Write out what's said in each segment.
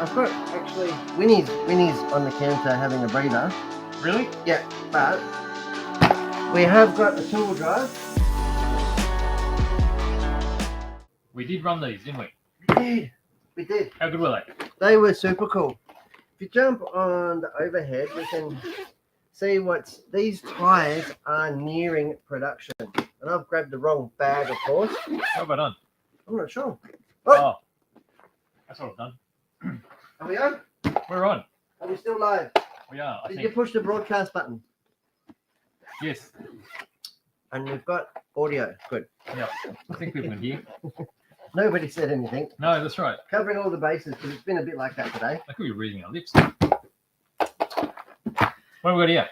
I've got actually Winnie's on the counter having a breather. Really? Yeah, but we have got a tool drive. We did run these, didn't we? We did. How good were they? They were super cool. If you jump on the overhead, we can see these tyres are nearing production. And I've grabbed the wrong bag, of course. How have I done? I'm not sure. Oh, that's what I've done. Are we on? We're on. Are we still live? We are. I Did think. you push the broadcast button? Yes. And we've got audio. Good. Yeah. I think people can hear. Nobody said anything. No, that's right. Covering all the bases because it's been a bit like that today. I could be reading our lips. What have we got here?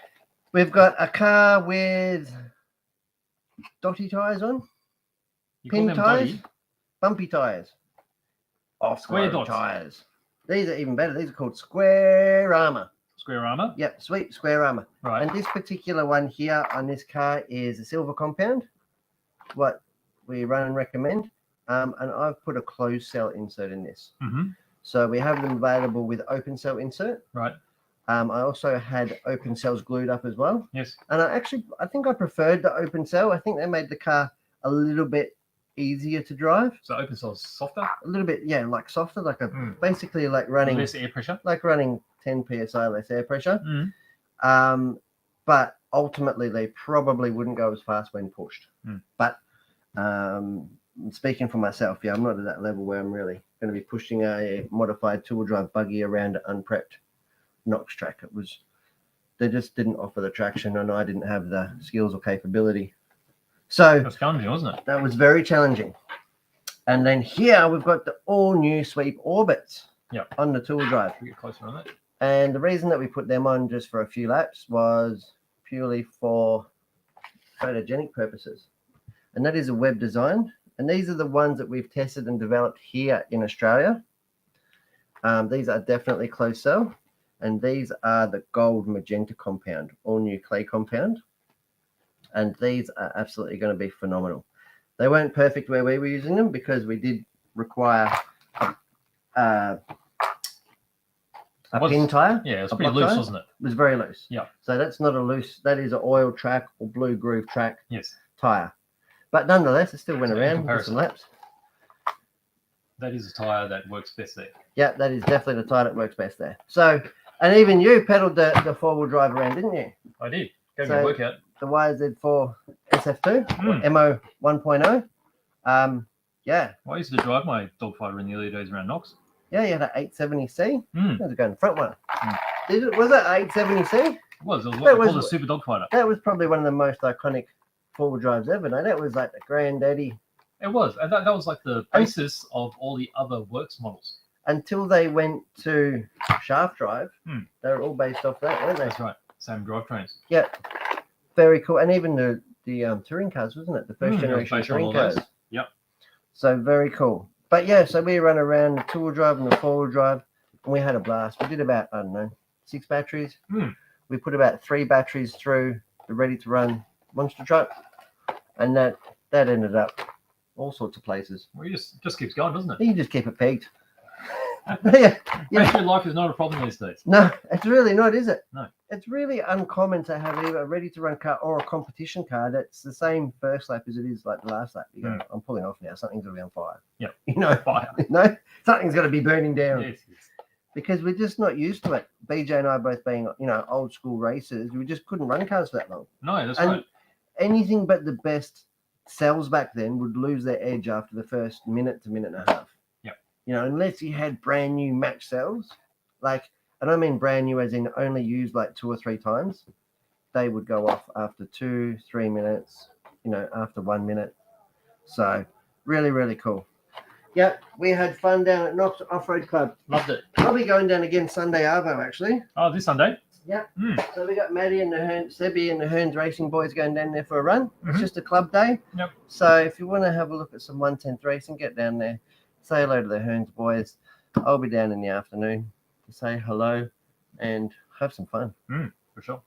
We've got a car with dotty tyres on, You call pin them tyres, dotty? bumpy tyres, Square off-road dots. tyres. These are even better. These are called Square Armour. Square armour? Yep, sweet Square Armour. Right. And this particular one here on this car is a silver compound, what we run and recommend. And I've put a closed cell insert in this. Mm-hmm. So we have them available with open cell insert. Right. I also had open cells glued up as well. Yes. And I think I preferred the open cell. I think they made the car a little bit easier to drive. So open cell's softer? A little bit, yeah, like softer, like Mm. basically like running Less air pressure? like running 10 psi less air pressure. Mm. But ultimately they probably wouldn't go as fast when pushed. Mm. But speaking for myself, yeah, I'm not at that level where I'm really going to be pushing a modified tool drive buggy around an unprepped Knox track. They just didn't offer the traction, and I didn't have the skills or capability. So That's challenging, wasn't it? that was very challenging. And then here we've got the all new sweep orbits on the tool drive. We get closer on that. And the reason that we put them on just for a few laps was purely for photogenic purposes. And that is a web design. And these are the ones that we've tested and developed here in Australia. These are definitely closed cell. And these are the gold magenta compound, all new clay compound. And these are absolutely going to be phenomenal. They weren't perfect where we were using them because we did require a pin tire. Yeah, it was pretty loose, wasn't it? It was very loose. Yeah. So that's not a loose, that is an oil track or blue groove track Yes. tire. But nonetheless, it still went So in around with comparison. some laps. That is a tyre that works best there. Yeah, that is definitely the tire that works best there. So, and even you pedaled the four-wheel drive around, didn't you? I did. Gave me So- a workout. The YZ4 SF2, Mm. MO 1.0. Yeah, Well, I used to drive my dogfighter in the early days around Knox. yeah, you had an 870C. Mm. That was going front one. Mm. Was it 870C? It was what That they was- called a super dogfighter. That was probably one of the most iconic four-wheel drives ever. No, that was like the granddaddy. It was. And that was like the basis of all the other works models. Until they went to shaft drive, Mm. they were all based off that, weren't they? That's right. Same drivetrains. Yeah, very cool. And even the touring cars, wasn't it? The first Mm, yeah, generation based on touring all those. cars. Yep. So very cool. But yeah, so we run around the two-wheel drive and the four-wheel drive, and we had a blast. We did about, I don't know, 6 batteries. Mm. We put about 3 batteries through the ready-to-run monster truck, and that ended up all sorts of places. Well, it just keeps going, doesn't it? You just keep it pegged. Yeah. Battery life is not a problem these days. No, it's really not, is it? No. It's really uncommon to have either a ready-to-run car or a competition car that's the same first lap as it is like the last lap. You go, I'm pulling off now. Something's going to be on fire. Yeah. You know, Fire. no, something's going to be burning down. Yes, yes. Because we're just not used to it. BJ and I both being, old school racers, we just couldn't run cars for that long. No, that's And right. anything but the best cells back then would lose their edge after the first minute to minute and a half. Yep. Unless you had brand new match cells, like, I don't mean brand new as in only used like 2 or 3 times, they would go off after 2-3 minutes, after 1 minute. So really, really cool. Yep, we had fun down at Knox Off-Road Club. Loved it. I'll be going down again Sunday Arvo, actually. Oh, this Sunday? Yep. Mm. So we got Maddie and the Hearns, Sebby and the Hearns Racing boys going down there for a run. It's Mhm. just a club day. Yep. So if you want to have a look at some 110th racing, get down there. Say hello to the Hearns boys. I'll be down in the afternoon to say hello and have some fun. For sure.